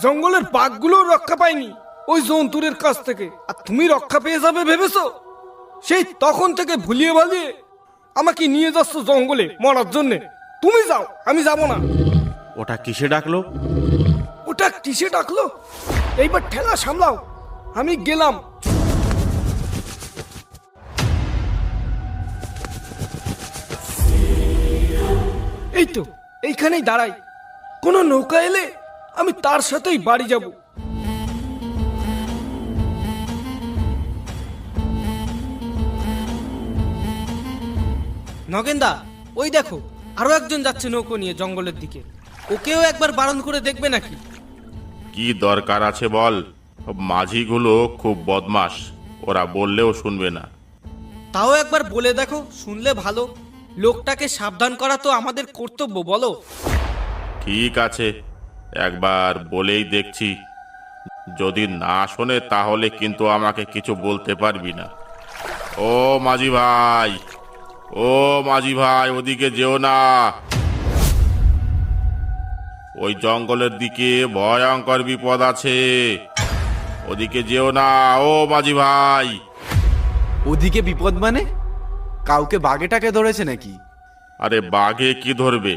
জঙ্গলের বাঘগুলো রক্ষা পায়নি ওই জন্তুরের কাছ থেকে, আর তুমি রক্ষা পেয়ে যাবে ভেবেছো? সেই তখন থেকে ভুলিয়ে ভালিয়ে আমাকে নিয়ে যাচ্ছ জঙ্গলে মরার জন্য। তুমি যাও, আমি যাব না। ওটা কিসে ডাকলো? ওটা কিসে ডাকলো? এইবার ঠেলা সামলাও, আমি গেলাম। এই তো এইখানেই দাঁড়াই, কোনো নৌকা এলে আমি তার সাথেই বাড়ি যাব। নগেনদা, ওই দেখো আরো একজন যাচ্ছে নৌকো নিয়ে জঙ্গলের দিকে। ওকেও একবার বারণ করে দেখবে নাকি? কি দরকার আছে বল? মাঝিগুলো খুব বদমাশ, ওরা বললেও শুনবে না। তাও একবার বলে দেখো, শুনলে ভালো। লোকটাকে সাবধান করা তো আমাদের কর্তব্য, বলো। ঠিক আছে, একবার বলেই দেখছি। যদি না শোনে তাহলে কিন্তু আমাকে কিছু বলতে পারবি না। ও মাঝি ভাই, ও মাঝি ভাই, ওদিকে যেও না। ওই জঙ্গলের দিকে ভয়ঙ্কর বিপদ আছে, ওদিকে যেও না। ও মাঝি ভাই। ওদিকে বিপদ মানে? কাউকে বাঘেটাকে ধরেছে নাকি? আরে বাঘে কি ধরবে,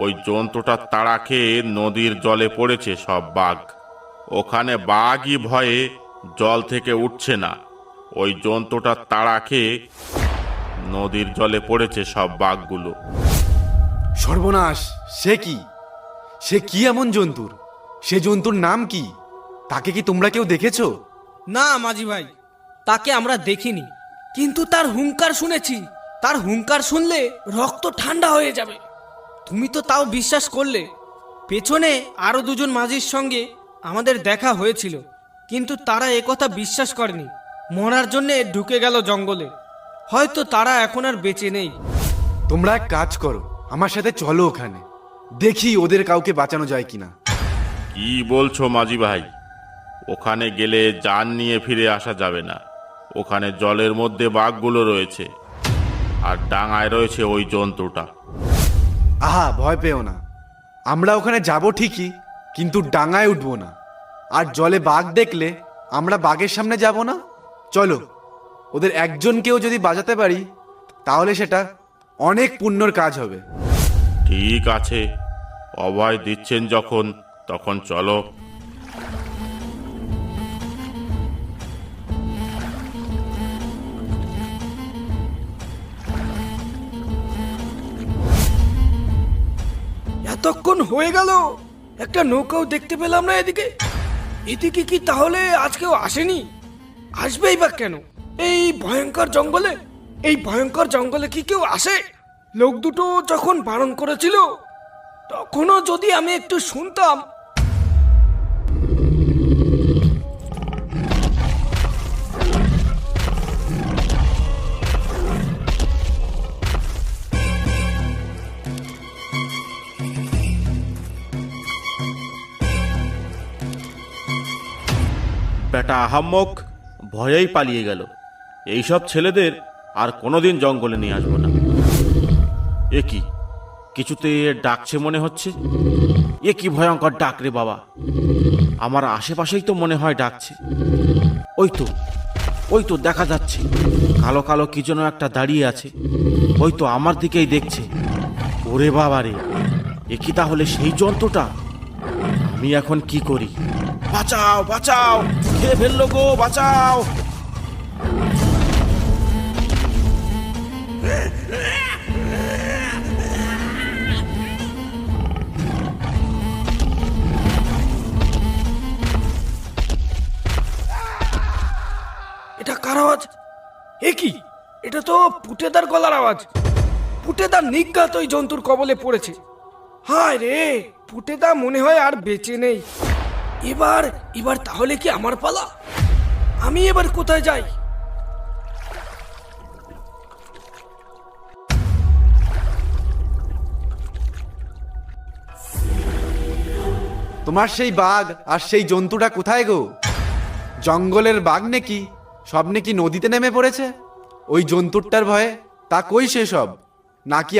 ওই জন্তুটা তাড়া খেয়ে নদীর জলে পড়েছে সব বাঘ। ওখানে বাঘই ভয়ে জল থেকে উঠছে না। ওই জন্তুটা তাড়া খেয়ে নদীর জলে পড়েছে সব বাঘগুলো। সর্বনাশ! সে কি? সে কি এমন জন্তুর? সে জন্তুর নাম কি? তাকে কি তোমরা কেউ দেখেছো? না মাঝি ভাই, তাকে আমরা দেখিনি, কিন্তু তার হুঙ্কার শুনেছি। তার হুঙ্কার শুনলে রক্ত ঠান্ডা হয়ে যাবে। তুমি তো তাও বিশ্বাস করলে। পেছনে আরো দুজন মাঝির সঙ্গে আমাদের দেখা হয়েছিল, কিন্তু তারা একথা বিশ্বাস করেনি। মরার জন্যে ঢুকে গেল জঙ্গলে। হয়তো তারা এখন আর বেঁচে নেই। তোমরা এক কাজ করো, আমার সাথে চলো ওখানে, দেখি ওদের কাউকে বাঁচানো যায় কিনা। কি বলছো মাঝি ভাই? ওখানে গেলে জান নিয়ে ফিরে আসা যাবে না। ওখানে জলের মধ্যে বাঘগুলো রয়েছে, আর ডাঙায় রয়েছে ওই জন্তুটা। আহা, ভয় পেও না। আমরা ওখানে যাব ঠিকই, কিন্তু ডাঙায় উঠবো না। আর জলে বাঘ দেখলে আমরা বাঘের সামনে যাব না। চলো, ওদের একজনকেও যদি বাঁচাতে পারি তাহলে সেটা অনেক পুণ্যর কাজ হবে। ঠিক আছে, অভয় দিচ্ছেন যখন, তখন চলো। এতক্ষণ হয়ে গেল, একটা নৌকাও দেখতে পেলাম না এদিকে। এদিকে কি তাহলে আজকেও আসেনি? আসবেই বা কেন এই ভয়ঙ্কর জঙ্গলে? এই ভয়ঙ্কর জঙ্গলে কি কেউ আসে? লোক দুটো যখন বারণ করেছিল, তখনও যদি আমি একটু শুনতাম। বেটা আহাম্মক ভয়েই পালিয়ে গেল। এইসব ছেলেদের আর কোনোদিন জঙ্গলে নিয়ে আসবো না। এ কি, কিছুতে ডাকছে মনে হচ্ছে। এ কি ভয়ঙ্কর ডাক রে বাবা! আমার আশেপাশেই তো মনে হয় ডাকছে। ওই তো দেখা যাচ্ছে, কালো কালো কি যেন একটা দাঁড়িয়ে আছে। ওই তো আমার দিকেই দেখছে। ওরে বাবা রে, এ কি তাহলে সেই জন্তুটা? আমি এখন কি করি? বাঁচাও বাঁচাও, খেয়ে ফেললো গো, বাঁচাও! এটা কার আওয়াজ? এ কি? এটা তো পুটেদার গলার আওয়াজ। পুটেদার নিজ্ঞাত ওই জন্তুর কবলে পড়েছে। হায় রে, পুটেদা মনে হয় আর বেঁচে নেই। এবার তাহলে কি আমার পালা? আমি এবার কোথায় যাই? তোমার সেই বাঘ আর সেই জন্তুটা কোথায় গো? জঙ্গলের বাঘ নাকি সব নাকি নদীতে নেমে পড়েছে? ওই জন্তুটার ভয়ে তা কই সে সব? নাকি